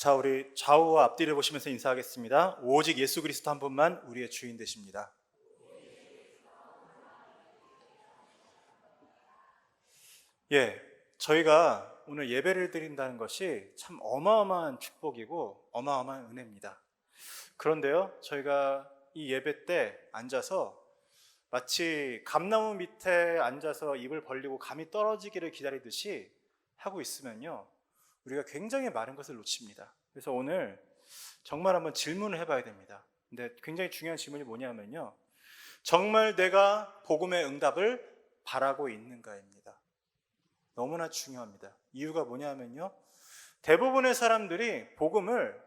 자, 우리 좌우와 앞뒤를 보시면서 인사하겠습니다. 오직 예수 그리스도 한 분만 우리의 주인 되십니다. 저희가 오늘 예배를 드린다는 것이 참 어마어마한 축복이고 어마어마한 은혜입니다. 그런데요, 저희가 이 예배 때 앉아서 마치 감나무 밑에 앉아서 입을 벌리고 감이 떨어지기를 기다리듯이 하고 있으면요, 우리가 굉장히 많은 것을 놓칩니다. 그래서 오늘 정말 한번 질문을 해봐야 됩니다. 근데 굉장히 중요한 질문이 뭐냐면요, 정말 내가 복음의 응답을 바라고 있는가입니다. 너무나 중요합니다. 이유가 뭐냐면요, 대부분의 사람들이 복음을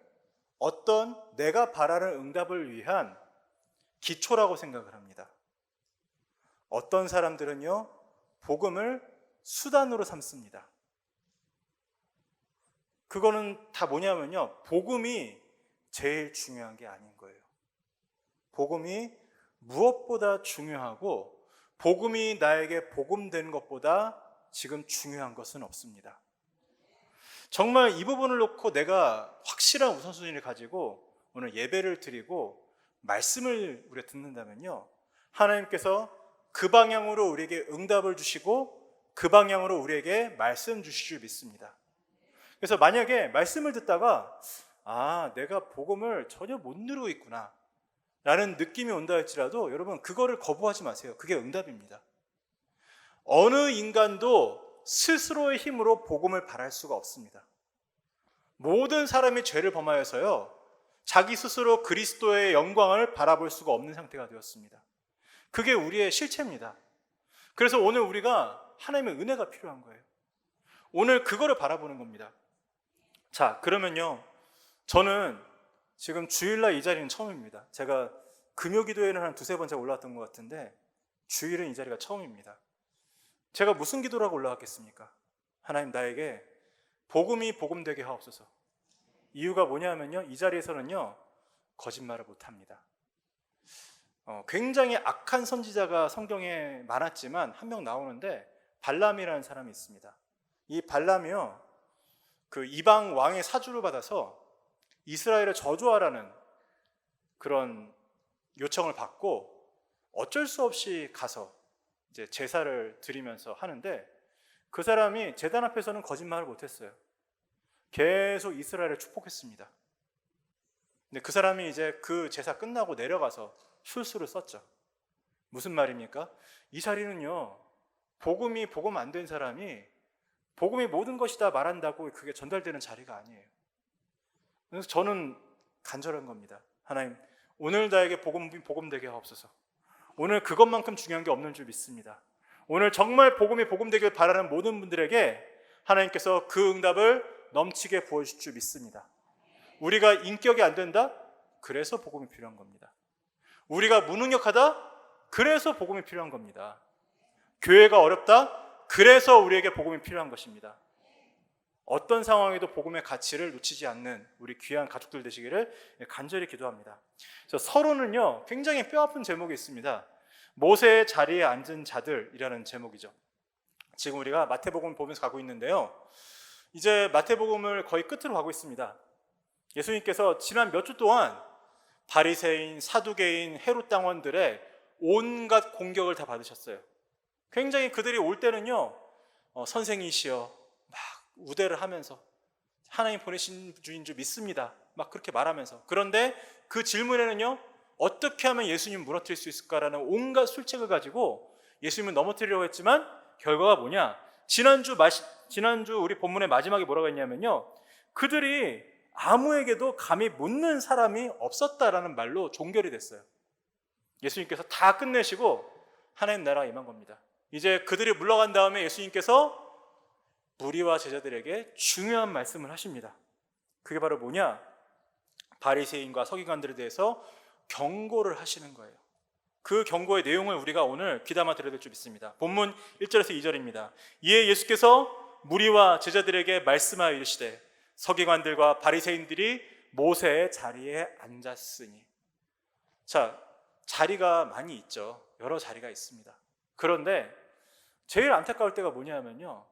어떤 내가 바라는 응답을 위한 기초라고 생각을 합니다. 어떤 사람들은요, 복음을 수단으로 삼습니다. 그거는 다 뭐냐면요, 복음이 제일 중요한 게 아닌 거예요. 복음이 무엇보다 중요하고 복음이 나에게 복음된 것보다 지금 중요한 것은 없습니다. 정말 이 부분을 놓고 내가 확실한 우선순위를 가지고 오늘 예배를 드리고 말씀을 우리가 듣는다면요, 하나님께서 그 방향으로 우리에게 응답을 주시고 그 방향으로 우리에게 말씀 주실 줄 믿습니다. 그래서 만약에 말씀을 듣다가 내가 복음을 전혀 못 누리고 있구나 라는 느낌이 온다 할지라도 여러분, 그거를 거부하지 마세요. 그게 응답입니다. 어느 인간도 스스로의 힘으로 복음을 바랄 수가 없습니다. 모든 사람이 죄를 범하여서요, 자기 스스로 그리스도의 영광을 바라볼 수가 없는 상태가 되었습니다. 그게 우리의 실체입니다. 그래서 오늘 우리가 하나님의 은혜가 필요한 거예요. 오늘 그거를 바라보는 겁니다. 자, 그러면요, 저는 지금 주일날 이 자리는 처음입니다. 제가 금요기도에는 한 두세 번 제가 올라왔던 것 같은데 주일은 이 자리가 처음입니다. 제가 무슨 기도를 하고 올라왔겠습니까? 하나님, 나에게 복음이 복음되게 하옵소서. 이유가 뭐냐면요, 이 자리에서는요, 거짓말을 못합니다. 굉장히 악한 선지자가 성경에 많았지만 한 명 나오는데 발람이라는 사람이 있습니다. 이 발람이요, 그 이방 왕의 사주를 받아서 이스라엘을 저주하라는 그런 요청을 받고 어쩔 수 없이 가서 이제 제사를 드리면서 하는데, 그 사람이 제단 앞에서는 거짓말을 못했어요. 계속 이스라엘을 축복했습니다. 근데 그 사람이 이제 그 제사 끝나고 내려가서 술수를 썼죠. 무슨 말입니까? 이 자리는요, 복음이 복음 안 된 사람이 복음이 모든 것이다 말한다고 그게 전달되는 자리가 아니에요. 그래서 저는 간절한 겁니다. 하나님, 오늘 나에게 복음되게 하옵소서. 오늘 그것만큼 중요한 게 없는 줄 믿습니다. 오늘 정말 복음이 복음되길 바라는 모든 분들에게 하나님께서 그 응답을 넘치게 부어주실 줄 믿습니다. 우리가 인격이 안 된다? 그래서 복음이 필요한 겁니다. 우리가 무능력하다? 그래서 복음이 필요한 겁니다. 교회가 어렵다? 그래서 우리에게 복음이 필요한 것입니다. 어떤 상황에도 복음의 가치를 놓치지 않는 우리 귀한 가족들 되시기를 간절히 기도합니다. 서론은요, 굉장히 뼈아픈 제목이 있습니다. 모세의 자리에 앉은 자들이라는 제목이죠. 지금 우리가 마태복음을 보면서 가고 있는데요, 이제 마태복음을 거의 끝으로 가고 있습니다. 예수님께서 지난 몇 주 동안 바리새인, 사두개인, 헤롯 당원들의 온갖 공격을 다 받으셨어요. 굉장히 그들이 올 때는요, 선생이시여 막 우대를 하면서 하나님 보내신 주인 줄 믿습니다, 막 그렇게 말하면서. 그런데 그 질문에는요, 어떻게 하면 예수님 무너뜨릴 수 있을까라는 온갖 술책을 가지고 예수님을 넘어뜨리려고 했지만 결과가 뭐냐? 지난주 우리 본문의 마지막에 뭐라고 했냐면요, 그들이 아무에게도 감히 묻는 사람이 없었다라는 말로 종결이 됐어요. 예수님께서 다 끝내시고 하나님 나라가 임한 겁니다. 이제 그들이 물러간 다음에 예수님께서 무리와 제자들에게 중요한 말씀을 하십니다. 그게 바로 뭐냐? 바리새인과 서기관들에 대해서 경고를 하시는 거예요. 그 경고의 내용을 우리가 오늘 귀담아 들어야 될 줄 믿습니다. 본문 1절에서 2절입니다. 이에 예수께서 무리와 제자들에게 말씀하여 이르시되 서기관들과 바리새인들이 모세의 자리에 앉았으니. 자, 자리가 많이 있죠. 여러 자리가 있습니다. 그런데 제일 안타까울 때가 뭐냐면요,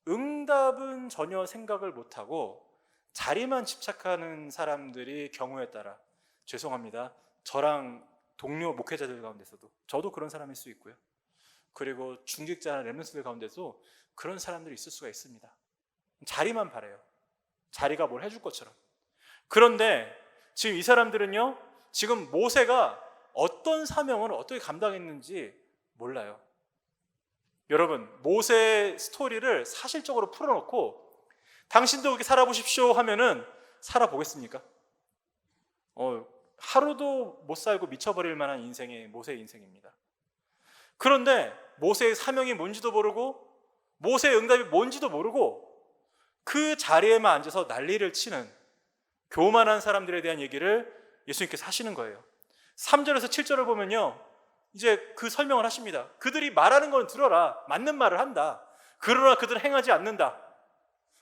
응답은 전혀 생각을 못하고 자리만 집착하는 사람들이 경우에 따라, 죄송합니다, 저랑 동료 목회자들 가운데서도 저도 그런 사람일 수 있고요, 그리고 중직자나 렘넌트들 가운데도 그런 사람들이 있을 수가 있습니다. 자리만 바래요. 자리가 뭘 해줄 것처럼. 그런데 지금 이 사람들은요, 지금 모세가 어떤 사명을 어떻게 감당했는지 몰라요. 여러분, 모세의 스토리를 사실적으로 풀어놓고 당신도 그렇게 살아보십시오 하면은 살아보겠습니까? 하루도 못 살고 미쳐버릴 만한 인생이 모세의 인생입니다. 그런데 모세의 사명이 뭔지도 모르고 모세의 응답이 뭔지도 모르고 그 자리에만 앉아서 난리를 치는 교만한 사람들에 대한 얘기를 예수님께서 하시는 거예요. 3절에서 7절을 보면요, 이제 그 설명을 하십니다. 그들이 말하는 건 들어라, 맞는 말을 한다. 그러나 그들은 행하지 않는다.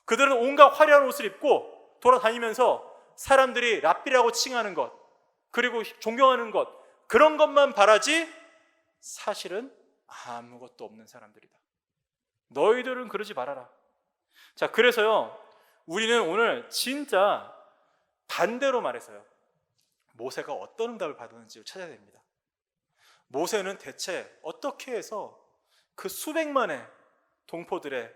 그들은 온갖 화려한 옷을 입고 돌아다니면서 사람들이 랍비라고 칭하는 것, 그리고 존경하는 것, 그런 것만 바라지 사실은 아무것도 없는 사람들이다. 너희들은 그러지 말아라. 자, 그래서요, 우리는 오늘 진짜 반대로 말해서요, 모세가 어떤 응답을 받았는지를 찾아야 됩니다. 모세는 대체 어떻게 해서 그 수백만의 동포들의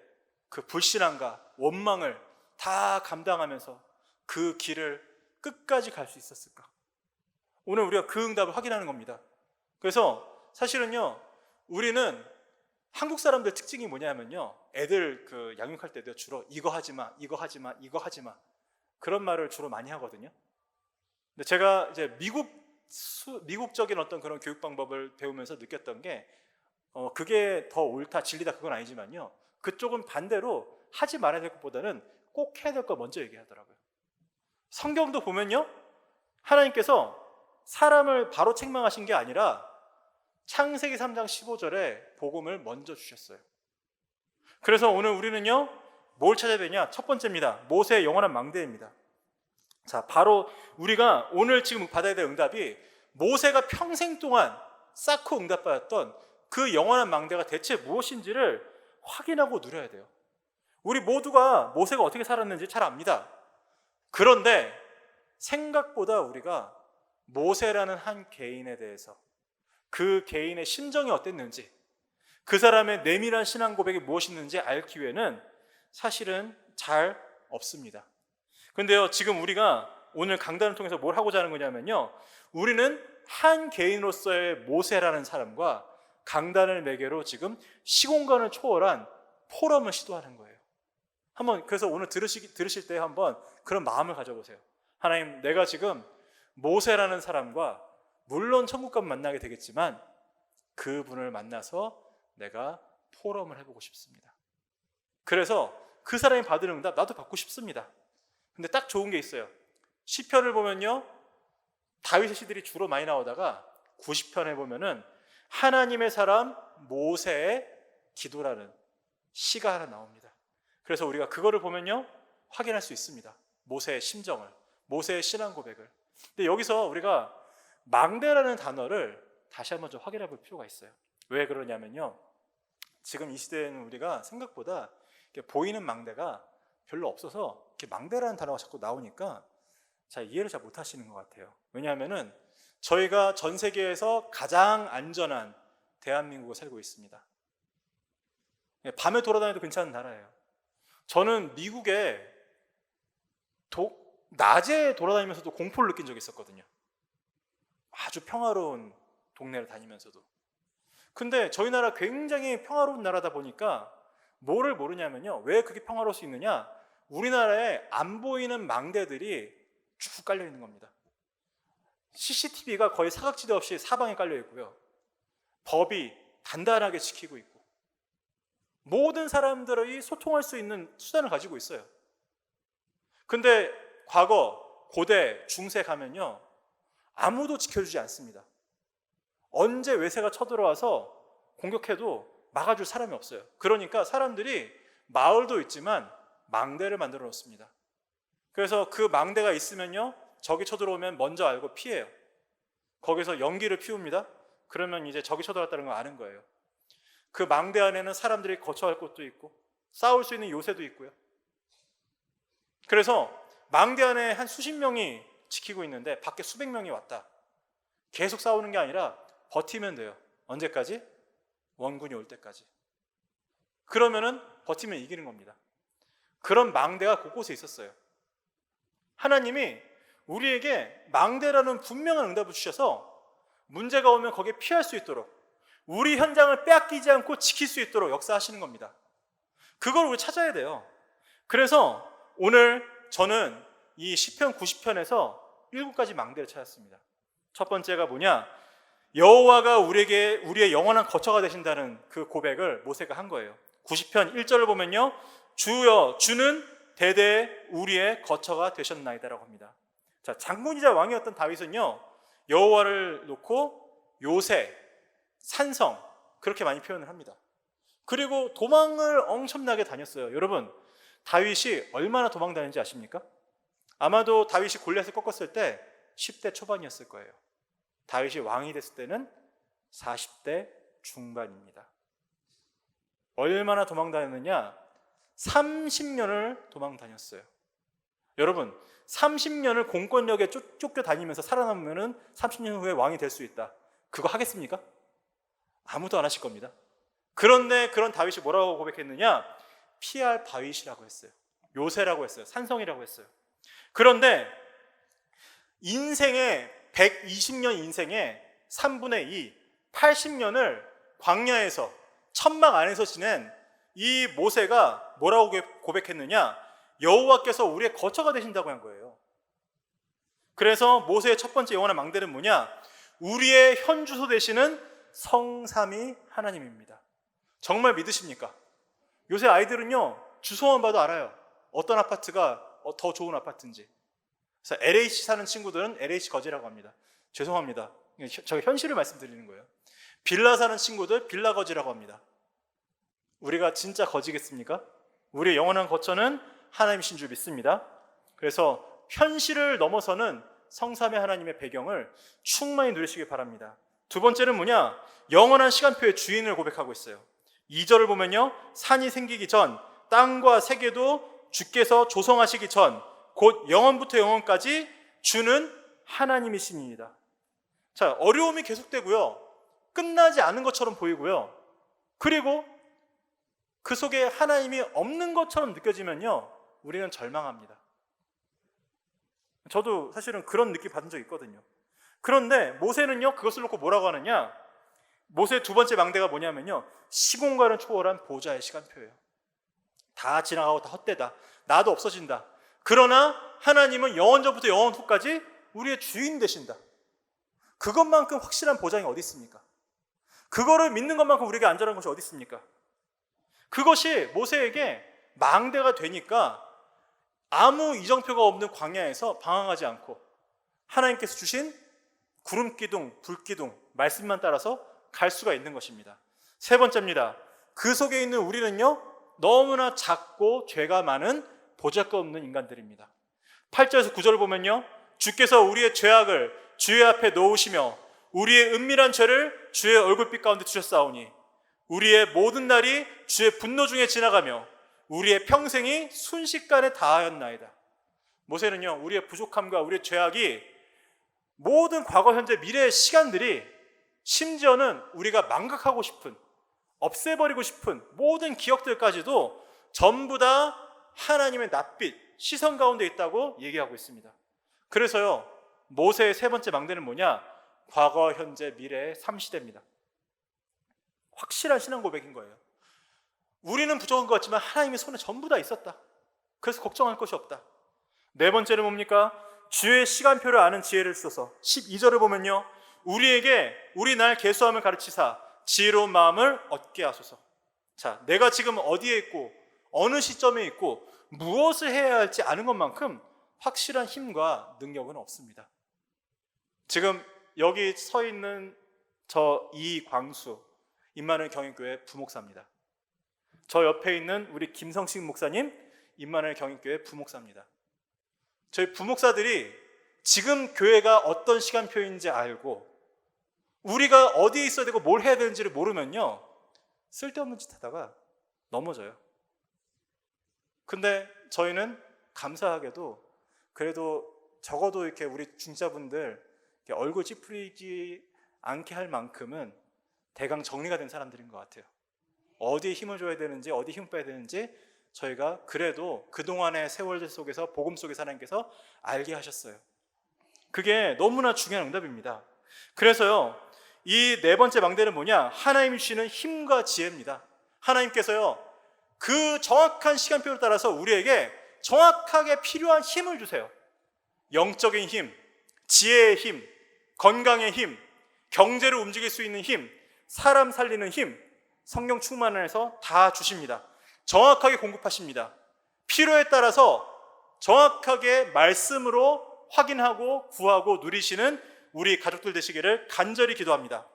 그 불신앙과 원망을 다 감당하면서 그 길을 끝까지 갈 수 있었을까? 오늘 우리가 그 응답을 확인하는 겁니다. 그래서 사실은요, 우리는 한국 사람들 특징이 뭐냐면요, 애들 그 양육할 때도 주로 이거 하지 마, 이거 하지 마, 이거 하지 마, 그런 말을 주로 많이 하거든요. 근데 제가 이제 미국적인 어떤 그런 교육 방법을 배우면서 느꼈던 게, 그게 더 옳다, 진리다, 그건 아니지만요, 그쪽은 반대로 하지 말아야 될 것보다는 꼭 해야 될 거 먼저 얘기하더라고요. 성경도 보면요, 하나님께서 사람을 바로 책망하신 게 아니라 창세기 3장 15절에 복음을 먼저 주셨어요. 그래서 오늘 우리는요, 뭘 찾아야 되냐? 첫 번째입니다. 모세의 영원한 망대입니다. 자, 바로 우리가 오늘 지금 받아야 될 응답이 모세가 평생 동안 쌓고 응답받았던 그 영원한 망대가 대체 무엇인지를 확인하고 누려야 돼요. 우리 모두가 모세가 어떻게 살았는지 잘 압니다. 그런데 생각보다 우리가 모세라는 한 개인에 대해서, 그 개인의 심정이 어땠는지, 그 사람의 내밀한 신앙 고백이 무엇이었는지 알 기회는 사실은 잘 없습니다. 그런데요, 지금 우리가 오늘 강단을 통해서 뭘 하고자 하는 거냐면요, 우리는 한 개인으로서의 모세라는 사람과 강단을 매개로 지금 시공간을 초월한 포럼을 시도하는 거예요. 한번 그래서 오늘 들으실 때 한번 그런 마음을 가져보세요. 하나님, 내가 지금 모세라는 사람과 물론 천국 가면 만나게 되겠지만 그분을 만나서 내가 포럼을 해보고 싶습니다. 그래서 그 사람이 받은 응답 나도 받고 싶습니다. 근데 딱 좋은 게 있어요. 시편을 보면요, 다윗의 시들이 주로 많이 나오다가 90편에 보면은 하나님의 사람 모세의 기도라는 시가 하나 나옵니다. 그래서 우리가 그거를 보면요, 확인할 수 있습니다. 모세의 심정을, 모세의 신앙 고백을. 근데 여기서 우리가 망대라는 단어를 다시 한번 좀 확인해 볼 필요가 있어요. 왜 그러냐면요, 지금 이 시대에는 우리가 생각보다 보이는 망대가 별로 없어서 이렇게 망대라는 단어가 자꾸 나오니까 잘 이해를 잘 못하시는 것 같아요. 왜냐하면은 저희가 전 세계에서 가장 안전한 대한민국에 살고 있습니다. 밤에 돌아다녀도 괜찮은 나라예요. 저는 미국에 낮에 돌아다니면서도 공포를 느낀 적이 있었거든요. 아주 평화로운 동네를 다니면서도. 근데 저희 나라 굉장히 평화로운 나라다 보니까 뭐를 모르냐면요, 왜 그게 평화로울 수 있느냐, 우리나라에 안 보이는 망대들이 쭉 깔려 있는 겁니다. CCTV가 거의 사각지대 없이 사방에 깔려 있고요, 법이 단단하게 지키고 있고, 모든 사람들이 소통할 수 있는 수단을 가지고 있어요. 근데 과거 고대 중세 가면요, 아무도 지켜주지 않습니다. 언제 외세가 쳐들어와서 공격해도 막아줄 사람이 없어요. 그러니까 사람들이 마을도 있지만 망대를 만들어 놓습니다. 그래서 그 망대가 있으면요, 적이 쳐들어오면 먼저 알고 피해요. 거기서 연기를 피웁니다. 그러면 이제 적이 쳐들어왔다는 걸 아는 거예요. 그 망대 안에는 사람들이 거처할 곳도 있고 싸울 수 있는 요새도 있고요. 그래서 망대 안에 한 수십 명이 지키고 있는데 밖에 수백 명이 왔다. 계속 싸우는 게 아니라 버티면 돼요. 언제까지? 원군이 올 때까지. 그러면은 버티면 이기는 겁니다. 그런 망대가 곳곳에 있었어요. 하나님이 우리에게 망대라는 분명한 응답을 주셔서 문제가 오면 거기에 피할 수 있도록, 우리 현장을 빼앗기지 않고 지킬 수 있도록 역사하시는 겁니다. 그걸 우리 찾아야 돼요. 그래서 오늘 저는 이 시편 90편에서 7가지 망대를 찾았습니다. 첫 번째가 뭐냐? 여호와가 우리의 영원한 거처가 되신다는 그 고백을 모세가 한 거예요. 90편 1절을 보면요, 주여, 주는 대대 우리의 거처가 되셨나이다라고 합니다. 자, 장군이자 왕이었던 다윗은요, 여호와를 놓고 요새, 산성, 그렇게 많이 표현을 합니다. 그리고 도망을 엄청나게 다녔어요. 여러분, 다윗이 얼마나 도망 다녔는지 아십니까? 아마도 다윗이 골리앗을 꺾었을 때 10대 초반이었을 거예요. 다윗이 왕이 됐을 때는 40대 중반입니다. 얼마나 도망 다녔느냐? 30년을 도망 다녔어요. 여러분, 30년을 공권력에 쫓겨 다니면서 살아남으면 30년 후에 왕이 될 수 있다. 그거 하겠습니까? 아무도 안 하실 겁니다. 그런데 그런 다윗이 뭐라고 고백했느냐? 피할 바윗이라고 했어요. 요새라고 했어요. 산성이라고 했어요. 그런데 인생의 120년 인생의 3분의 2, 80년을 광야에서 천막 안에서 지낸 이 모세가 뭐라고 고백했느냐? 여호와께서 우리의 거처가 되신다고 한 거예요. 그래서 모세의 첫 번째 영원한 망대는 뭐냐? 우리의 현주소 되시는 성삼위 하나님입니다. 정말 믿으십니까? 요새 아이들은요, 주소만 봐도 알아요. 어떤 아파트가 더 좋은 아파트인지. 그래서 LH 사는 친구들은 LH 거지라고 합니다. 죄송합니다. 제가 현실을 말씀드리는 거예요. 빌라 사는 친구들 빌라 거지라고 합니다. 우리가 진짜 거지겠습니까? 우리의 영원한 거처는 하나님이신 줄 믿습니다. 그래서 현실을 넘어서는 성삼위 하나님의 배경을 충만히 누리시기 바랍니다. 두 번째는 뭐냐? 영원한 시간표의 주인을 고백하고 있어요. 2절을 보면요, 산이 생기기 전, 땅과 세계도 주께서 조성하시기 전, 곧 영원부터 영원까지 주는 하나님이시니이다. 자, 어려움이 계속되고요, 끝나지 않은 것처럼 보이고요, 그리고 그 속에 하나님이 없는 것처럼 느껴지면요, 우리는 절망합니다. 저도 사실은 그런 느낌 받은 적 있거든요. 그런데 모세는요, 그것을 놓고 뭐라고 하느냐? 모세의 두 번째 망대가 뭐냐면요, 시공간을 초월한 보좌의 시간표예요. 다 지나가고 다 헛되다, 나도 없어진다. 그러나 하나님은 영원 전부터 영원 후까지 우리의 주인 되신다. 그것만큼 확실한 보장이 어디 있습니까? 그거를 믿는 것만큼 우리에게 안전한 것이 어디 있습니까? 그것이 모세에게 망대가 되니까 아무 이정표가 없는 광야에서 방황하지 않고 하나님께서 주신 구름기둥, 불기둥, 말씀만 따라서 갈 수가 있는 것입니다. 세 번째입니다. 그 속에 있는 우리는요, 너무나 작고 죄가 많은 보잘것없는 인간들입니다. 8절에서 9절을 보면요, 주께서 우리의 죄악을 주의 앞에 놓으시며 우리의 은밀한 죄를 주의 얼굴빛 가운데 두셨사오니 우리의 모든 날이 주의 분노 중에 지나가며 우리의 평생이 순식간에 다하였나이다. 모세는요, 우리의 부족함과 우리의 죄악이 모든 과거, 현재, 미래의 시간들이, 심지어는 우리가 망각하고 싶은, 없애버리고 싶은 모든 기억들까지도 전부 다 하나님의 낯빛, 시선 가운데 있다고 얘기하고 있습니다. 그래서요, 모세의 세 번째 망대는 뭐냐? 과거, 현재, 미래의 3시대입니다. 확실한 신앙 고백인 거예요. 우리는 부족한 것 같지만 하나님의 손에 전부 다 있었다. 그래서 걱정할 것이 없다. 네 번째는 뭡니까? 주의 시간표를 아는 지혜를 주소서. 12절을 보면요, 우리에게 우리 날 계수함을 가르치사 지혜로운 마음을 얻게 하소서. 자, 내가 지금 어디에 있고 어느 시점에 있고 무엇을 해야 할지 아는 것만큼 확실한 힘과 능력은 없습니다. 지금 여기 서 있는 저 이광수 임마누엘 경인교회 부목사입니다. 저 옆에 있는 우리 김성식 목사님 임마누엘 경인교회 부목사입니다. 저희 부목사들이 지금 교회가 어떤 시간표인지 알고 우리가 어디에 있어야 되고 뭘 해야 되는지를 모르면요, 쓸데없는 짓 하다가 넘어져요. 근데 저희는 감사하게도 그래도 적어도 이렇게 우리 중자분들 이렇게 얼굴 찌푸리지 않게 할 만큼은 대강 정리가 된 사람들인 것 같아요. 어디에 힘을 줘야 되는지, 어디에 힘을 빼야 되는지 저희가 그래도 그동안의 세월 속에서 복음 속에서 하나님께서 알게 하셨어요. 그게 너무나 중요한 응답입니다. 그래서요, 이 네 번째 망대는 뭐냐? 하나님이 주시는 힘과 지혜입니다. 하나님께서요, 그 정확한 시간표를 따라서 우리에게 정확하게 필요한 힘을 주세요. 영적인 힘, 지혜의 힘, 건강의 힘, 경제를 움직일 수 있는 힘, 사람 살리는 힘, 성령 충만해서 다 주십니다. 정확하게 공급하십니다. 필요에 따라서 정확하게 말씀으로 확인하고 구하고 누리시는 우리 가족들 되시기를 간절히 기도합니다.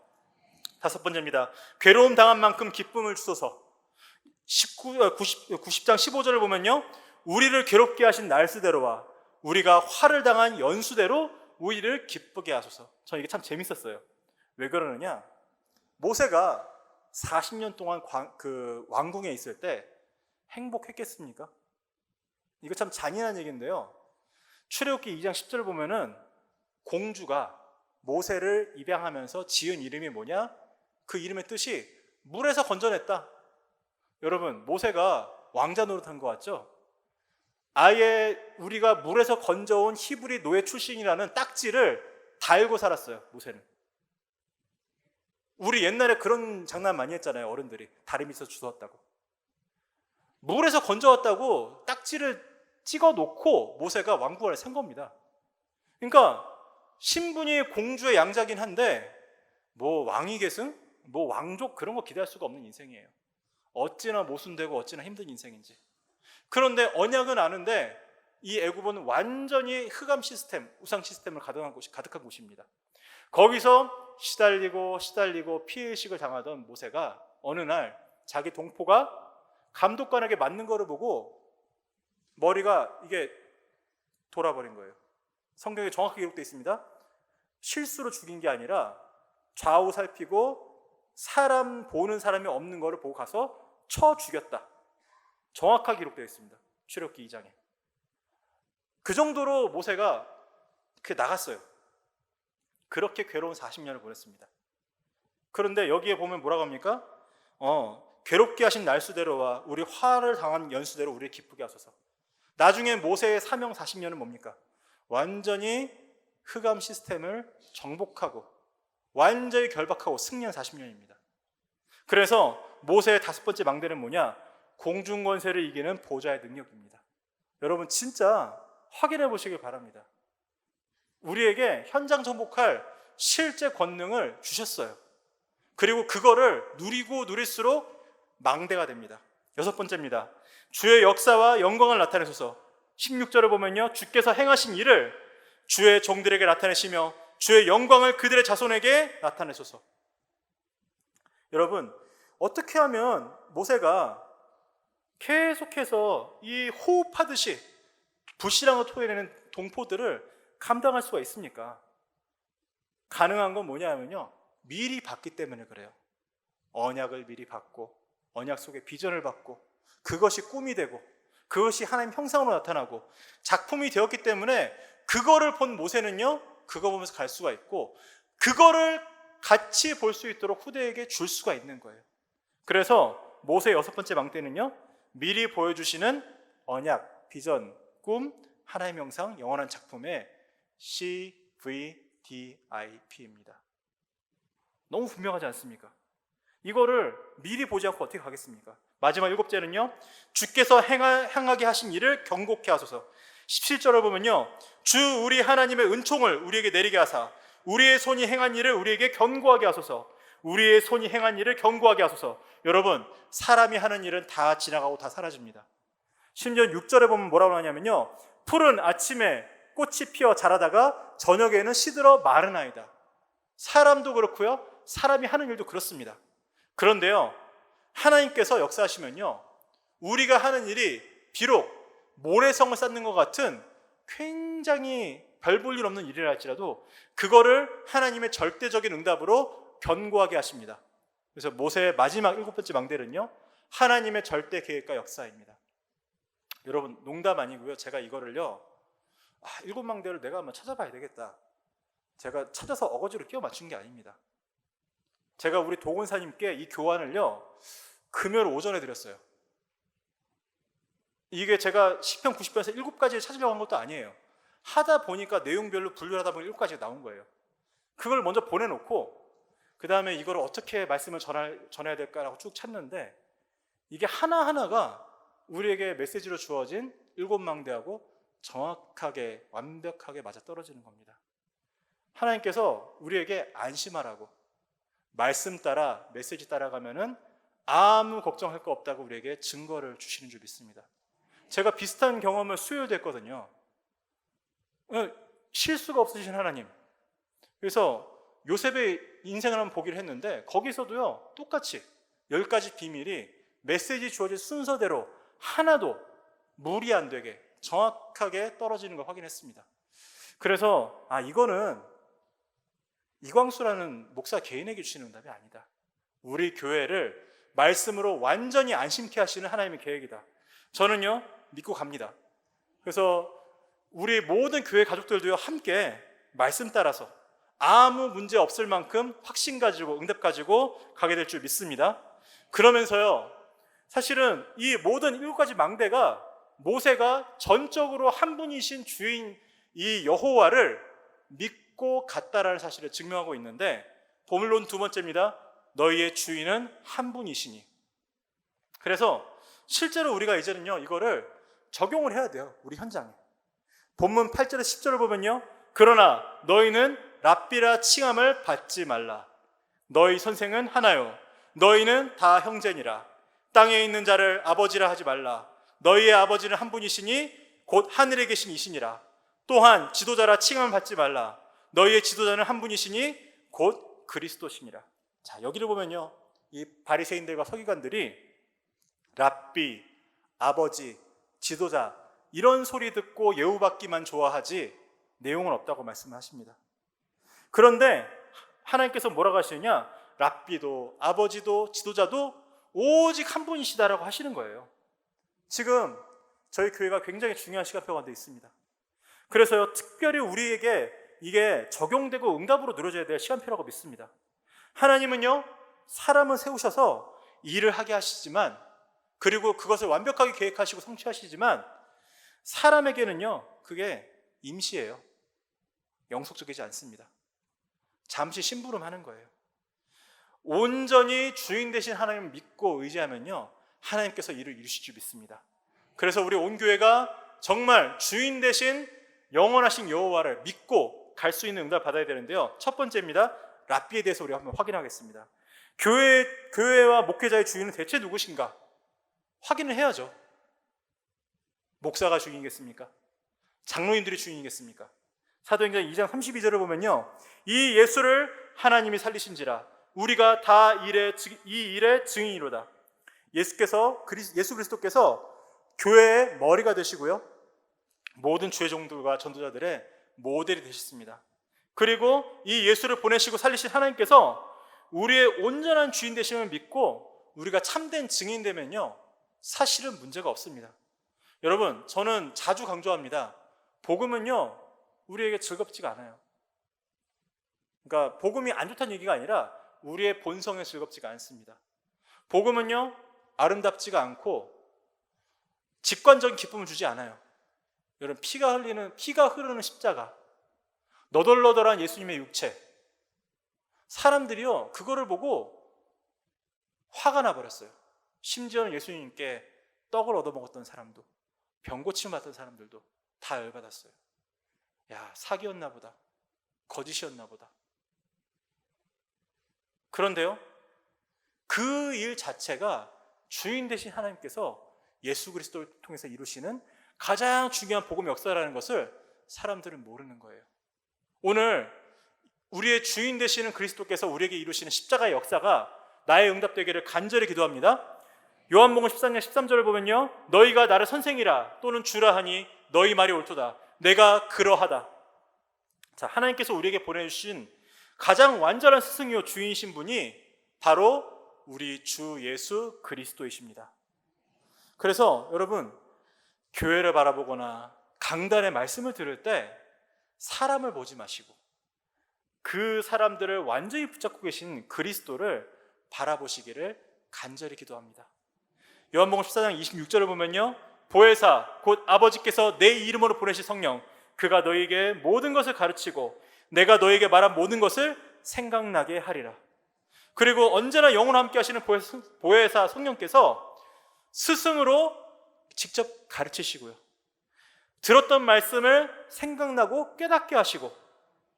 다섯 번째입니다. 괴로움 당한 만큼 기쁨을 주소서. 90장 15절을 보면요, 우리를 괴롭게 하신 날수대로와 우리가 화를 당한 연수대로 우리를 기쁘게 하소서. 저 이게 참 재밌었어요. 왜 그러느냐? 모세가 40년 동안 그 왕궁에 있을 때 행복했겠습니까? 이거 참 잔인한 얘기인데요, 출애굽기 2장 10절을 보면은 공주가 모세를 입양하면서 지은 이름이 뭐냐? 그 이름의 뜻이 물에서 건져냈다. 여러분, 모세가 왕자 노릇한 거 같죠? 아예 우리가 물에서 건져온 히브리 노예 출신이라는 딱지를 달고 살았어요, 모세는. 우리 옛날에 그런 장난 많이 했잖아요, 어른들이. 다리 밑에서 주웠다고. 물에서 건져왔다고 딱지를 찍어 놓고 모세가 왕궁 안에 산 겁니다. 그러니까 신분이 공주의 양자긴 한데 뭐 왕위 계승? 뭐 왕족 그런 거 기대할 수가 없는 인생이에요. 어찌나 모순되고 어찌나 힘든 인생인지. 그런데 언약은 아는데 이 애굽은 완전히 흑암 시스템, 우상 시스템을 가득한 곳입니다. 거기서 시달리고 피해의식을 당하던 모세가 어느 날 자기 동포가 감독관에게 맞는 거를 보고 머리가 이게 돌아버린 거예요. 성경에 정확하게 기록되어 있습니다. 실수로 죽인 게 아니라 좌우 살피고 사람 보는 사람이 없는 거를 보고 가서 쳐 죽였다. 정확하게 기록되어 있습니다. 출애굽기 2장에. 그 정도로 모세가 나갔어요. 그렇게 괴로운 40년을 보냈습니다. 그런데 여기에 보면 뭐라고 합니까? 괴롭게 하신 날수대로와 우리 화를 당한 연수대로 우리를 기쁘게 하소서. 나중에 모세의 사명 40년은 뭡니까? 완전히 흑암 시스템을 정복하고 완전히 결박하고 승리한 40년입니다. 그래서 모세의 다섯 번째 망대는 뭐냐? 공중권세를 이기는 보좌의 능력입니다. 여러분 진짜 확인해 보시길 바랍니다. 우리에게 현장 정복할 실제 권능을 주셨어요. 그리고 그거를 누리고 누릴수록 망대가 됩니다. 여섯 번째입니다. 주의 역사와 영광을 나타내소서. 16절을 보면요, 주께서 행하신 일을 주의 종들에게 나타내시며 주의 영광을 그들의 자손에게 나타내소서. 여러분, 어떻게 하면 모세가 계속해서 이 호흡하듯이 불씨랑을 토해내는 동포들을 감당할 수가 있습니까? 가능한 건 뭐냐면요, 미리 봤기 때문에 그래요. 언약을 미리 받고 언약 속에 비전을 받고 그것이 꿈이 되고 그것이 하나님 형상으로 나타나고 작품이 되었기 때문에 그거를 본 모세는요, 그거 보면서 갈 수가 있고 그거를 같이 볼 수 있도록 후대에게 줄 수가 있는 거예요. 그래서 모세의 여섯 번째 망대는요, 미리 보여주시는 언약, 비전, 꿈, 하나님 형상, 영원한 작품의 CVDIP입니다. 너무 분명하지 않습니까? 이거를 미리 보지 않고 어떻게 가겠습니까? 마지막 일곱째는요, 주께서 행하게 하신 일을 경고케 하소서. 17절을 보면요, 주 우리 하나님의 은총을 우리에게 내리게 하사 우리의 손이 행한 일을 우리에게 견고하게 하소서. 우리의 손이 행한 일을 견고하게 하소서. 여러분, 사람이 하는 일은 다 지나가고 다 사라집니다. 심지어 6절에 보면 뭐라고 하냐면요, 풀은 아침에 꽃이 피어 자라다가 저녁에는 시들어 마르나이다. 사람도 그렇고요, 사람이 하는 일도 그렇습니다. 그런데요, 하나님께서 역사하시면요, 우리가 하는 일이 비록 모래성을 쌓는 것 같은 굉장히 별 볼 일 없는 일이라 할지라도 그거를 하나님의 절대적인 응답으로 견고하게 하십니다. 그래서 모세의 마지막 일곱 번째 망대는요, 하나님의 절대 계획과 역사입니다. 여러분, 농담 아니고요, 제가 이거를요 일곱 망대를 내가 한번 찾아봐야 되겠다. 제가 찾아서 어거지로 끼워 맞춘 게 아닙니다. 제가 우리 도건사님께 이 교환을요, 금요일 오전에 드렸어요. 이게 제가 시편 90편에서 7가지를 찾으려고 한 것도 아니에요. 하다 보니까 내용별로 분류를 하다 보니 7가지가 나온 거예요. 그걸 먼저 보내놓고 그 다음에 이걸 어떻게 말씀을 전해야 될까라고 쭉 찾는데, 이게 하나하나가 우리에게 메시지로 주어진 7망대하고 정확하게 완벽하게 맞아떨어지는 겁니다. 하나님께서 우리에게 안심하라고, 말씀 따라 메시지 따라가면은 아무 걱정할 거 없다고 우리에게 증거를 주시는 줄 믿습니다. 제가 비슷한 경험을 수요일에 했거든요. 실수가 없으신 하나님. 그래서 요셉의 인생을 한번 보기를 했는데, 거기서도요 똑같이 10가지 비밀이 메시지 주어진 순서대로 하나도 무리 안 되게 정확하게 떨어지는 걸 확인했습니다. 그래서 이거는 이광수라는 목사 개인에게 주시는 응답이 아니다. 우리 교회를 말씀으로 완전히 안심케 하시는 하나님의 계획이다. 저는요 믿고 갑니다. 그래서 우리 모든 교회 가족들도요 함께 말씀 따라서 아무 문제 없을 만큼 확신 가지고 응답 가지고 가게 될 줄 믿습니다. 그러면서요, 사실은 이 모든 7가지 망대가 모세가 전적으로 한 분이신 주인 이 여호와를 믿고 갔다라는 사실을 증명하고 있는데, 본론 2번째입니다. 너희의 주인은 한 분이시니. 그래서 실제로 우리가 이제는요 이거를 적용을 해야 돼요. 우리 현장에. 본문 8절에 10절을 보면요, 그러나 너희는 랍비라 칭함을 받지 말라. 너희 선생은 하나요. 너희는 다 형제니라. 땅에 있는 자를 아버지라 하지 말라. 너희의 아버지는 한 분이시니 곧 하늘에 계신 이시니라. 또한 지도자라 칭함을 받지 말라. 너희의 지도자는 한 분이시니 곧 그리스도시니라. 자, 여기를 보면요, 이 바리새인들과 서기관들이 랍비, 아버지, 지도자 이런 소리 듣고 예우받기만 좋아하지 내용은 없다고 말씀하십니다. 그런데 하나님께서 뭐라고 하시느냐, 랍비도 아버지도 지도자도 오직 한 분이시다라고 하시는 거예요. 지금 저희 교회가 굉장히 중요한 시간표가 돼 있습니다. 그래서요 특별히 우리에게 이게 적용되고 응답으로 누려져야 될 시간표라고 믿습니다. 하나님은요 사람을 세우셔서 일을 하게 하시지만, 그리고 그것을 완벽하게 계획하시고 성취하시지만, 사람에게는요 그게 임시예요. 영속적이지 않습니다. 잠시 심부름하는 거예요. 온전히 주인 되신 하나님을 믿고 의지하면요 하나님께서 일을 이루실 줄 믿습니다. 그래서 우리 온 교회가 정말 주인 되신 영원하신 여호와를 믿고 갈 수 있는 응답을 받아야 되는데요, 첫 번째입니다. 랍비에 대해서 우리가 한번 확인하겠습니다. 교회와 목회자의 주인은 대체 누구신가 확인을 해야죠. 목사가 주인이겠습니까? 장로님들이 주인이겠습니까? 사도행전 2장 32절을 보면요, 이 예수를 하나님이 살리신지라 우리가 다 이 일의 증인이로다. 예수 그리스도께서 교회의 머리가 되시고요, 모든 주의 종들과 전도자들의 모델이 되셨습니다. 그리고 이 예수를 보내시고 살리신 하나님께서 우리의 온전한 주인 되심을 믿고 우리가 참된 증인 되면요 사실은 문제가 없습니다. 여러분, 저는 자주 강조합니다. 복음은요 우리에게 즐겁지가 않아요. 그러니까 복음이 안 좋다는 얘기가 아니라 우리의 본성에 즐겁지가 않습니다. 복음은요 아름답지가 않고 직관적인 기쁨을 주지 않아요. 여러분, 피가 흐르는 십자가, 너덜너덜한 예수님의 육체, 사람들이요 그거를 보고 화가 나버렸어요. 심지어는 예수님께 떡을 얻어먹었던 사람도, 병고침 받던 사람들도 다 열받았어요. 야, 사기였나 보다, 거짓이었나 보다. 그런데요 그 일 자체가 주인 되신 하나님께서 예수 그리스도를 통해서 이루시는 가장 중요한 복음 역사라는 것을 사람들은 모르는 거예요. 오늘 우리의 주인 되시는 그리스도께서 우리에게 이루시는 십자가의 역사가 나의 응답되기를 간절히 기도합니다. 요한복음 14장 13절을 보면요, 너희가 나를 선생이라 또는 주라 하니 너희 말이 옳도다. 내가 그러하다. 자, 하나님께서 우리에게 보내주신 가장 완전한 스승이요 주인이신 분이 바로 우리 주 예수 그리스도이십니다. 그래서 여러분, 교회를 바라보거나 강단의 말씀을 들을 때 사람을 보지 마시고 그 사람들을 완전히 붙잡고 계신 그리스도를 바라보시기를 간절히 기도합니다. 요한복음 14장 26절을 보면요, 보혜사 곧 아버지께서 내 이름으로 보내실 성령, 그가 너희에게 모든 것을 가르치고 내가 너희에게 말한 모든 것을 생각나게 하리라. 그리고 언제나 영원히 함께 하시는 보혜사 성령께서 스승으로 직접 가르치시고요, 들었던 말씀을 생각나고 깨닫게 하시고,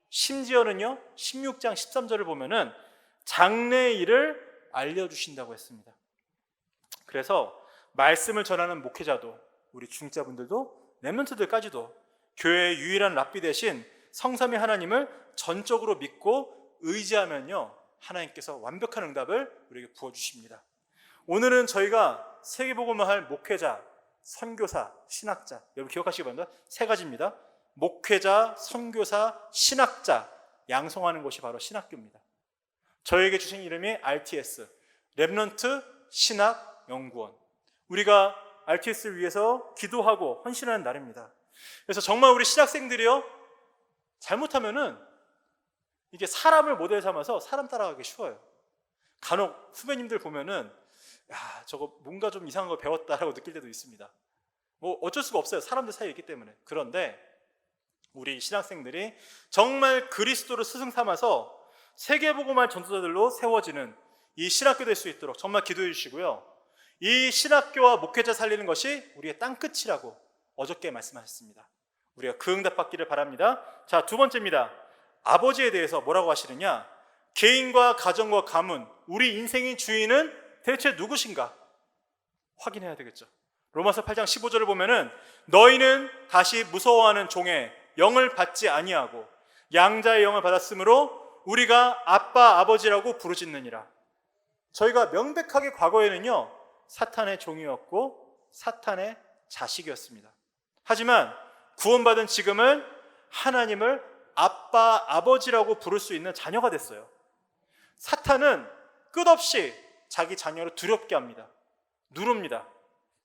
심지어는요 16장 13절을 보면은 장래의 일을 알려주신다고 했습니다. 그래서 말씀을 전하는 목회자도, 우리 중직자분들도, 렘넌트들까지도 교회의 유일한 랍비 대신 성삼위 하나님을 전적으로 믿고 의지하면요 하나님께서 완벽한 응답을 우리에게 부어주십니다. 오늘은 저희가 세계복음을 할 목회자, 선교사, 신학자, 여러분 기억하시기 바랍니다. 세 가지입니다. 목회자, 선교사, 신학자 양성하는 것이 바로 신학교입니다. 저에게 주신 이름이 RTS, 렘넌트 신학 연구원. 우리가 RTS를 위해서 기도하고 헌신하는 날입니다. 그래서 정말 우리 신학생들이요, 잘못하면은 이게 사람을 모델 삼아서 사람 따라가기 쉬워요. 간혹 후배님들 보면은 야, 저거 뭔가 좀 이상한 거 배웠다라고 느낄 때도 있습니다. 뭐 어쩔 수가 없어요. 사람들 사이에 있기 때문에. 그런데 우리 신학생들이 정말 그리스도를 스승 삼아서 세계복음할 전도자들로 세워지는 이 신학교 될 수 있도록 정말 기도해 주시고요, 이 신학교와 목회자 살리는 것이 우리의 땅끝이라고 어저께 말씀하셨습니다. 우리가 그 응답 받기를 바랍니다. 자, 두 번째입니다. 아버지에 대해서 뭐라고 하시느냐, 개인과 가정과 가문, 우리 인생의 주인은 대체 누구신가 확인해야 되겠죠. 로마서 8장 15절을 보면은 너희는 다시 무서워하는 종의 영을 받지 아니하고 양자의 영을 받았으므로 우리가 아빠 아버지라고 부르짖느니라. 저희가 명백하게 과거에는요 사탄의 종이었고 사탄의 자식이었습니다. 하지만 구원받은 지금은 하나님을 아빠 아버지라고 부를 수 있는 자녀가 됐어요. 사탄은 끝없이 자기 자녀를 두렵게 합니다. 누릅니다.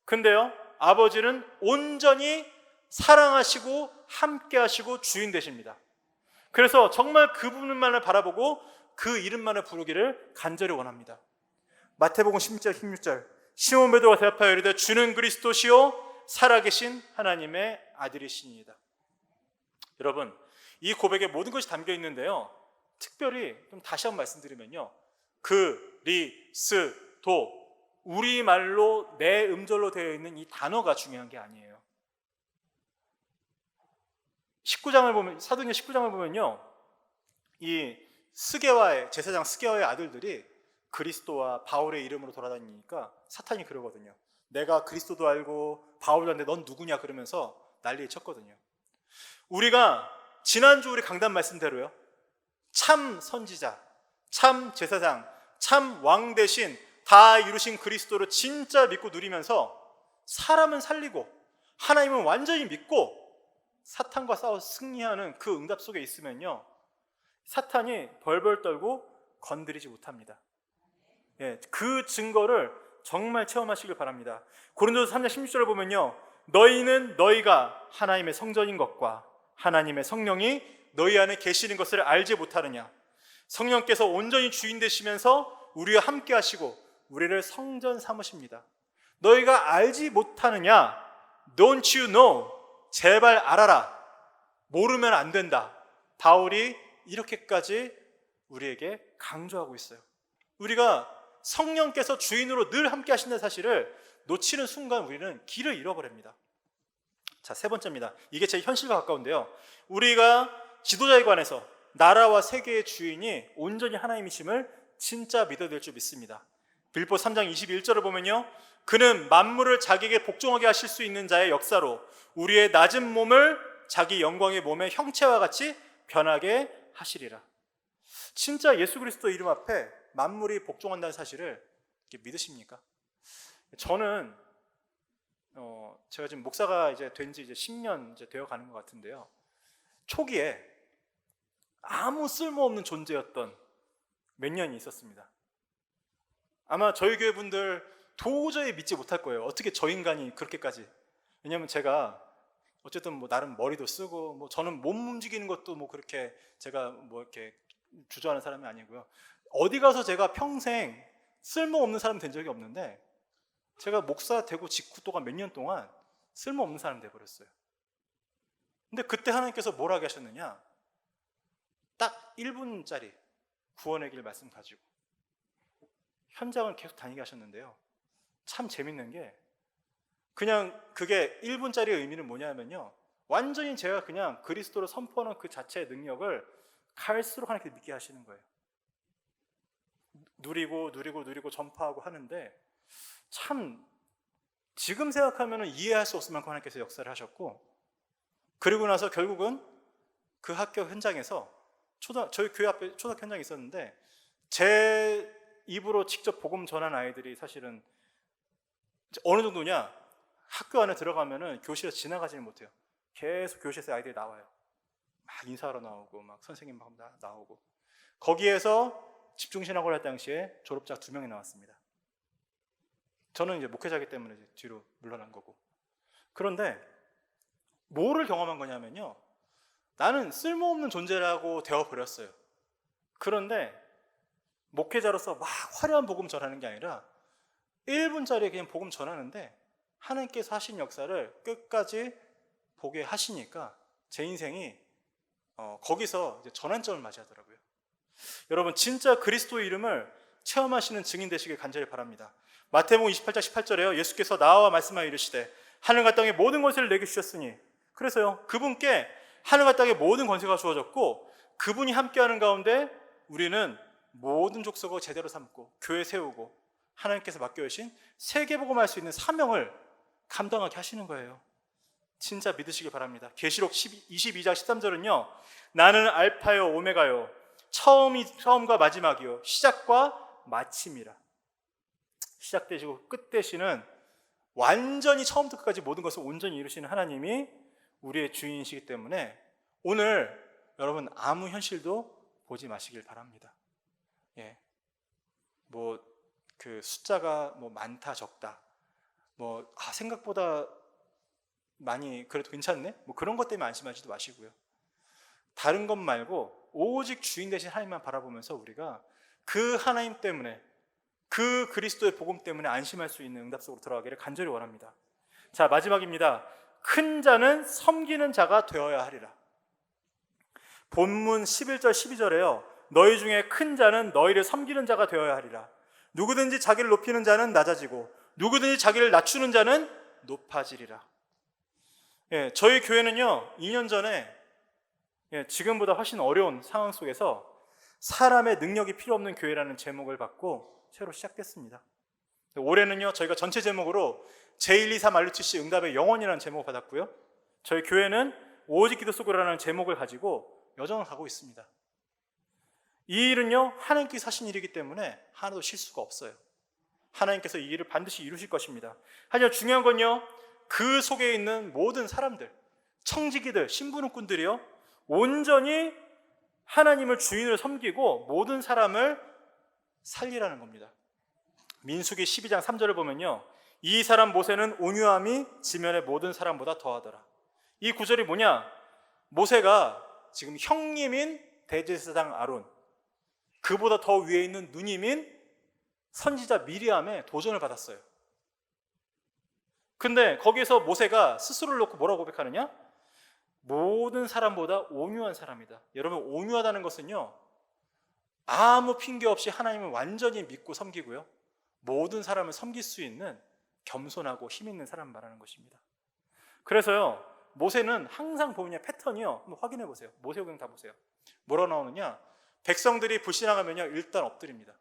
근데요 아버지는 온전히 사랑하시고 함께 하시고 주인 되십니다. 그래서 정말 그분만을 바라보고 그 이름만을 부르기를 간절히 원합니다. 마태복음 16절 16절, 시몬 베드로가 대답하여 이르되 주는 그리스도시요 살아계신 하나님의 아들이시니이다. 여러분, 이 고백에 모든 것이 담겨 있는데요, 특별히 좀 다시 한번 말씀드리면요, 그리스도, 우리말로 내 음절로 되어 있는 이 단어가 중요한 게 아니에요. 19장을 보면, 사도행전 19장을 보면요, 이 스게와의 제사장 스게와의 아들들이 그리스도와 바울의 이름으로 돌아다니니까 사탄이 그러거든요. 내가 그리스도도 알고 바울도 아는데 넌 누구냐 그러면서 난리 쳤거든요. 우리가 지난주 우리 강단 말씀대로요, 참 선지자, 참 제사장, 참 왕 대신 다 이루신 그리스도를 진짜 믿고 누리면서 사람은 살리고 하나님은 완전히 믿고 사탄과 싸워 승리하는 그 응답 속에 있으면요, 사탄이 벌벌 떨고 건드리지 못합니다. 예, 그 증거를 정말 체험하시길 바랍니다. 고린도서 3장 16절을 보면요, 너희는 너희가 하나님의 성전인 것과 하나님의 성령이 너희 안에 계시는 것을 알지 못하느냐. 성령께서 온전히 주인 되시면서 우리와 함께 하시고 우리를 성전 삼으십니다. 너희가 알지 못하느냐. Don't you know? 제발 알아라. 모르면 안 된다. 바울이 이렇게까지 우리에게 강조하고 있어요. 우리가 성령께서 주인으로 늘 함께 하신다는 사실을 놓치는 순간 우리는 길을 잃어버립니다. 자, 세 번째입니다. 이게 제 현실과 가까운데요, 우리가 지도자에 관해서 나라와 세계의 주인이 온전히 하나님이심을 진짜 믿어야 될 줄 믿습니다. 빌보 3장 21절을 보면요, 그는 만물을 자기에게 복종하게 하실 수 있는 자의 역사로 우리의 낮은 몸을 자기 영광의 몸의 형체와 같이 변하게 하시리라. 진짜 예수 그리스도 이름 앞에 만물이 복종한다는 사실을 믿으십니까? 저는 제가 지금 목사가 이제 된 지 이제 10년 이제 되어 가는 것 같은데요, 초기에 아무 쓸모없는 존재였던 몇 년이 있었습니다. 아마 저희 교회 분들 도저히 믿지 못할 거예요. 어떻게 저 인간이 그렇게까지. 왜냐하면 제가 어쨌든 뭐 나름 머리도 쓰고 뭐 저는 몸 움직이는 것도 뭐 그렇게 제가 뭐 이렇게 주저하는 사람이 아니고요. 어디 가서 제가 평생 쓸모없는 사람 된 적이 없는데 제가 목사 되고 직후 동안 몇 년 동안 쓸모없는 사람 돼버렸어요. 근데 그때 하나님께서 뭘 하게 하셨느냐, 딱 1분짜리 구원의 길 말씀 가지고 현장을 계속 다니게 하셨는데요, 참 재밌는 게 그냥 그게 1분짜리 의미는 뭐냐면요, 완전히 제가 그냥 그리스도를 선포하는 그 자체의 능력을 갈수록 하나님께서 믿게 하시는 거예요. 누리고 전파하고 하는데 참 지금 생각하면 이해할 수 없을 만큼 하나님께서 역사를 하셨고, 그리고 나서 결국은 그 학교 현장에서 저희 교회 앞에 초등학교 현장이 있었는데 제 입으로 직접 복음 전한 아이들이 사실은 어느 정도냐, 학교 안에 들어가면은 교실에서 지나가지는 못해요. 계속 교실에서 아이들이 나와요. 막 인사하러 나오고 막 선생님 막 나오고, 거기에서 집중신학을 할 당시에 졸업자 2명이 나왔습니다. 저는 이제 목회자이기 때문에 이제 뒤로 물러난 거고. 그런데 뭐를 경험한 거냐면요, 나는 쓸모없는 존재라고 되어버렸어요. 그런데 목회자로서 막 화려한 복음 전하는 게 아니라 1분짜리 그냥 복음 전하는데 하나님께서 하신 역사를 끝까지 보게 하시니까 제 인생이 거기서 이제 전환점을 맞이하더라고요. 여러분, 진짜 그리스도의 이름을 체험하시는 증인 되시길 간절히 바랍니다. 마태복음 28장 18절에요 예수께서 나와 말씀하여 이르시되 하늘과 땅의 모든 권세를 내게 주셨으니, 그래서요 그분께 하늘과 땅의 모든 권세가 주어졌고 그분이 함께하는 가운데 우리는 모든 족속을 제대로 삼고 교회 세우고 하나님께서 맡겨주신 세계복음할 수 있는 사명을 감당하게 하시는 거예요. 진짜 믿으시기 바랍니다. 계시록 22장 13절은요 나는 알파요 오메가요 처음과 마지막이요 시작과 마침이라. 시작 되시고 끝 되시는, 완전히 처음부터 끝까지 모든 것을 온전히 이루시는 하나님이 우리의 주인이시기 때문에 오늘 여러분 아무 현실도 보지 마시길 바랍니다. 예, 뭐 그 숫자가 뭐 많다 적다, 뭐 생각보다 많이 그래도 괜찮네, 뭐 그런 것 때문에 안심하지도 마시고요. 다른 것 말고 오직 주인 되신 하나님만 바라보면서 우리가 그 하나님 때문에, 그 그리스도의 복음 때문에 안심할 수 있는 응답 속으로 들어가기를 간절히 원합니다. 자, 마지막입니다. 큰 자는 섬기는 자가 되어야 하리라. 본문 11절 12절에요 너희 중에 큰 자는 너희를 섬기는 자가 되어야 하리라. 누구든지 자기를 높이는 자는 낮아지고 누구든지 자기를 낮추는 자는 높아지리라. 예, 저희 교회는요 2년 전에 지금보다 훨씬 어려운 상황 속에서 사람의 능력이 필요 없는 교회라는 제목을 받고 새로 시작됐습니다. 올해는요 저희가 전체 제목으로 제123 RUTC 응답의 영혼이라는 제목을 받았고요, 저희 교회는 오직 기도 속으로라는 제목을 가지고 여정을 가고 있습니다. 이 일은요 하나님께서 하신 일이기 때문에 하나도 실수가 없어요. 하나님께서 이 일을 반드시 이루실 것입니다. 하지만 중요한 건요 그 속에 있는 모든 사람들, 청지기들, 신부님꾼들이요 온전히 하나님을 주인을 섬기고 모든 사람을 살리라는 겁니다. 민수기 12장 3절을 보면요 이 사람 모세는 온유함이 지면의 모든 사람보다 더하더라. 이 구절이 뭐냐, 모세가 지금 형님인 대제사장 아론, 그보다 더 위에 있는 누님인 선지자 미리암의 도전을 받았어요. 근데 거기에서 모세가 스스로를 놓고 뭐라고 고백하느냐, 모든 사람보다 온유한 사람이다. 여러분, 온유하다는 것은요 아무 핑계 없이 하나님을 완전히 믿고 섬기고요 모든 사람을 섬길 수 있는 겸손하고 힘 있는 사람 말하는 것입니다. 그래서요 모세는 항상 보면 패턴이요, 한번 확인해 보세요. 모세오경 다 보세요. 뭐라 나오느냐, 백성들이 불신앙하면요 일단 엎드립니다.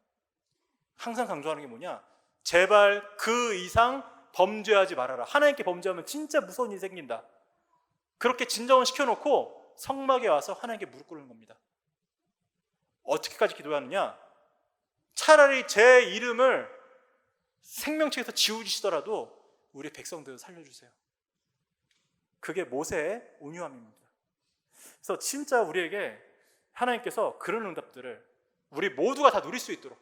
항상 강조하는 게 뭐냐, 제발 그 이상 범죄하지 말아라. 하나님께 범죄하면 진짜 무서운 일이 생긴다. 그렇게 진정을 시켜놓고 성막에 와서 하나님께 무릎 꿇는 겁니다. 어떻게까지 기도하느냐, 차라리 제 이름을 생명책에서 지우시더라도 우리 백성들을 살려주세요. 그게 모세의 온유함입니다. 그래서 진짜 우리에게 하나님께서 그런 응답들을 우리 모두가 다 누릴 수 있도록,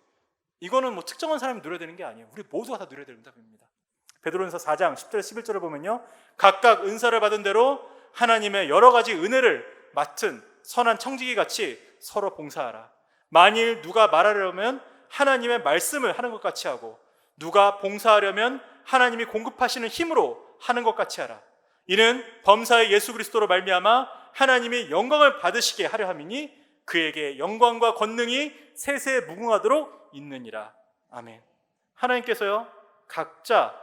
이거는 뭐 특정한 사람이 누려야 되는 게 아니에요. 우리 모두가 다 누려야 될 응답입니다. 베드로전서 4장 10절 11절을 보면요, 각각 은사를 받은 대로 하나님의 여러 가지 은혜를 맡은 선한 청지기 같이 서로 봉사하라. 만일 누가 말하려면 하나님의 말씀을 하는 것 같이 하고, 누가 봉사하려면 하나님이 공급하시는 힘으로 하는 것 같이 하라. 이는 범사의 예수 그리스도로 말미암아 하나님이 영광을 받으시게 하려 함이니 그에게 영광과 권능이 세세에 무궁하도록 있느니라. 아멘. 하나님께서요, 각자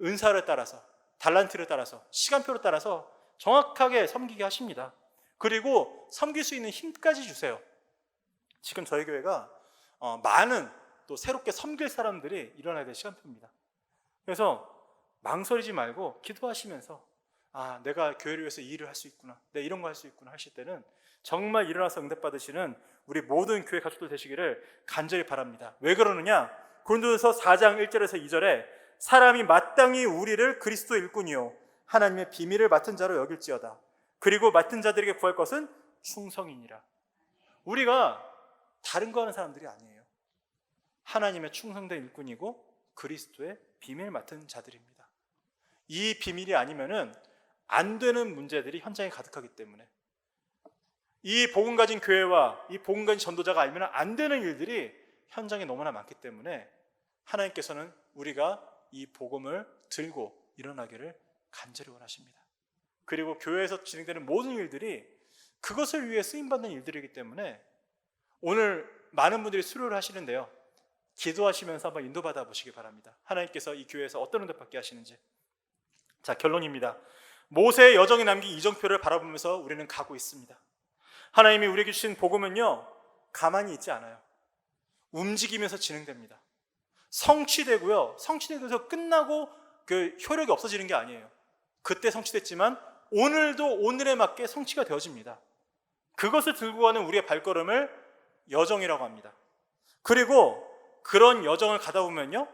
은사를 따라서, 달란트를 따라서, 시간표를 따라서 정확하게 섬기게 하십니다. 그리고 섬길 수 있는 힘까지 주세요. 지금 저희 교회가 많은 또 새롭게 섬길 사람들이 일어나야 될 시간표입니다. 그래서 망설이지 말고 기도하시면서, 아, 내가 교회를 위해서 이 일을 할 수 있구나, 내가 이런 거 할 수 있구나 하실 때는 정말 일어나서 응답받으시는 우리 모든 교회 가족들 되시기를 간절히 바랍니다. 왜 그러느냐? 고린도전서 4장 1절에서 2절에 사람이 마땅히 우리를 그리스도 일꾼이요 하나님의 비밀을 맡은 자로 여길지어다. 그리고 맡은 자들에게 구할 것은 충성이니라. 우리가 다른 거 하는 사람들이 아니에요. 하나님의 충성된 일꾼이고 그리스도의 비밀 맡은 자들입니다. 이 비밀이 아니면은 안 되는 문제들이 현장에 가득하기 때문에, 이 복음 가진 교회와 이 복음 가진 전도자가 알면 안 되는 일들이 현장에 너무나 많기 때문에 하나님께서는 우리가 이 복음을 들고 일어나기를 간절히 원하십니다. 그리고 교회에서 진행되는 모든 일들이 그것을 위해 쓰임받는 일들이기 때문에 오늘 많은 분들이 수료를 하시는데요, 기도하시면서 한번 인도받아 보시기 바랍니다. 하나님께서 이 교회에서 어떤 응답 받게 하시는지. 자, 결론입니다. 모세의 여정에 남긴 이정표를 바라보면서 우리는 가고 있습니다. 하나님이 우리에게 주신 복음은요, 가만히 있지 않아요. 움직이면서 진행됩니다. 성취되고요, 성취돼서 끝나고 그 효력이 없어지는 게 아니에요. 그때 성취됐지만 오늘도 오늘에 맞게 성취가 되어집니다. 그것을 들고 가는 우리의 발걸음을 여정이라고 합니다. 그리고 그런 여정을 가다 보면요,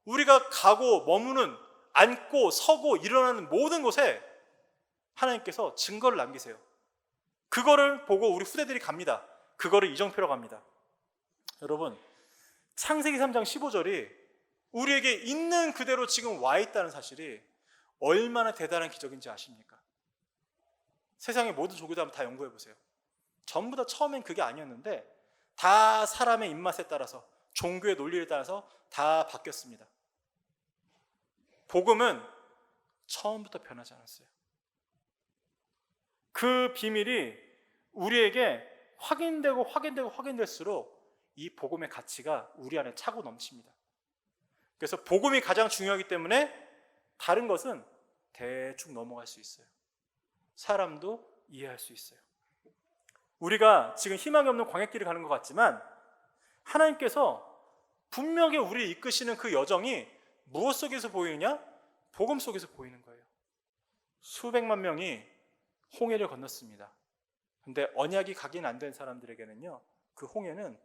우리가 가고 머무는, 앉고 서고 일어나는 모든 곳에 하나님께서 증거를 남기세요. 그거를 보고 우리 후대들이 갑니다. 그거를 이정표라고 합니다. 여러분, 창세기 3장 15절이 우리에게 있는 그대로 지금 와 있다는 사실이 얼마나 대단한 기적인지 아십니까? 세상의 모든 종교도 한번 다 연구해 보세요. 전부 다 처음엔 그게 아니었는데 다 사람의 입맛에 따라서, 종교의 논리에 따라서 다 바뀌었습니다. 복음은 처음부터 변하지 않았어요. 그 비밀이 우리에게 확인될수록 이 복음의 가치가 우리 안에 차고 넘칩니다. 그래서 복음이 가장 중요하기 때문에 다른 것은 대충 넘어갈 수 있어요. 사람도 이해할 수 있어요. 우리가 지금 희망이 없는 광야길을 가는 것 같지만 하나님께서 분명히 우리를 이끄시는 그 여정이 무엇 속에서 보이느냐? 복음 속에서 보이는 거예요. 수백만 명이 홍해를 건넜습니다. 근데 언약이 각인 안 된 사람들에게는요, 그 홍해는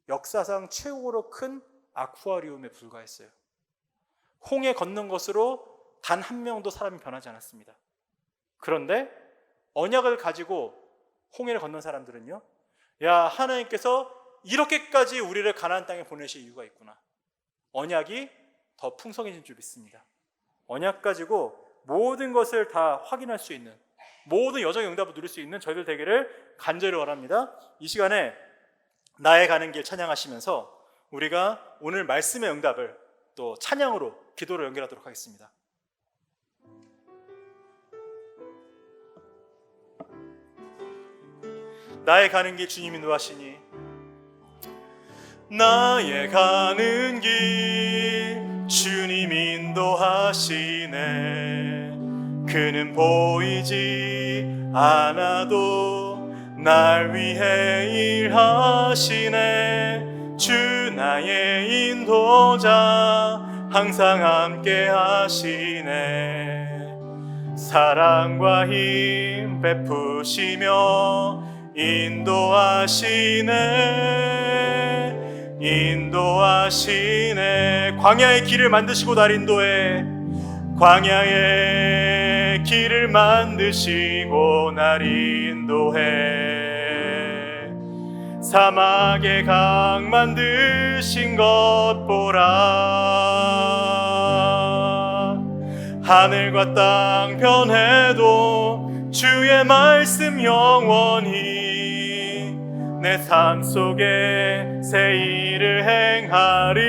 역사상 최고로 큰 아쿠아리움에 불과했어요. 홍해 건넌 것으로 단 한 명도 사람이 변하지 않았습니다. 그런데 언약을 가지고 홍해를 건넌 사람들은요, 야, 하나님께서 이렇게까지 우리를 가나안 땅에 보내실 이유가 있구나. 언약이 더 풍성해진 줄 믿습니다. 언약 가지고 모든 것을 다 확인할 수 있는, 모든 여정의 응답을 누릴 수 있는 저희들 되기를 간절히 원합니다. 이 시간에 나의 가는 길 찬양하시면서 우리가 오늘 말씀의 응답을 또 찬양으로, 기도로 연결하도록 하겠습니다. 나의 가는 길 주님이 인도하시니, 나의 가는 길 주님이 인도하시네. 그는 보이지 않아도 날 위해 일하시네. 주 나의 인도자 항상 함께 하시네. 사랑과 힘 베푸시며 인도하시네. 광야의 길을 만드시고 날 인도해. 광야의 길을 만드시고 날 인도해. 사막의 강 만드신 것 보라. 하늘과 땅 변해도 주의 말씀 영원히 내 삶 속에 새 일을 행하리.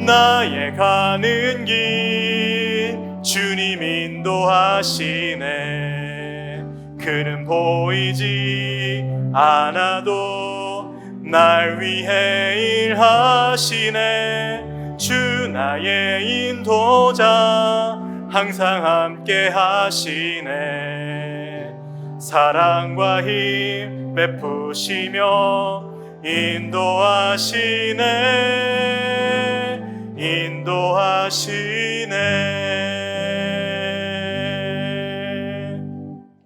나의 가는 길 주님 인도하시네. 그는 보이지 않아도 날 위해 일하시네. 주 나의 인도자 항상 함께 하시네. 사랑과 힘 베푸시며 인도하시네. 인도하시네.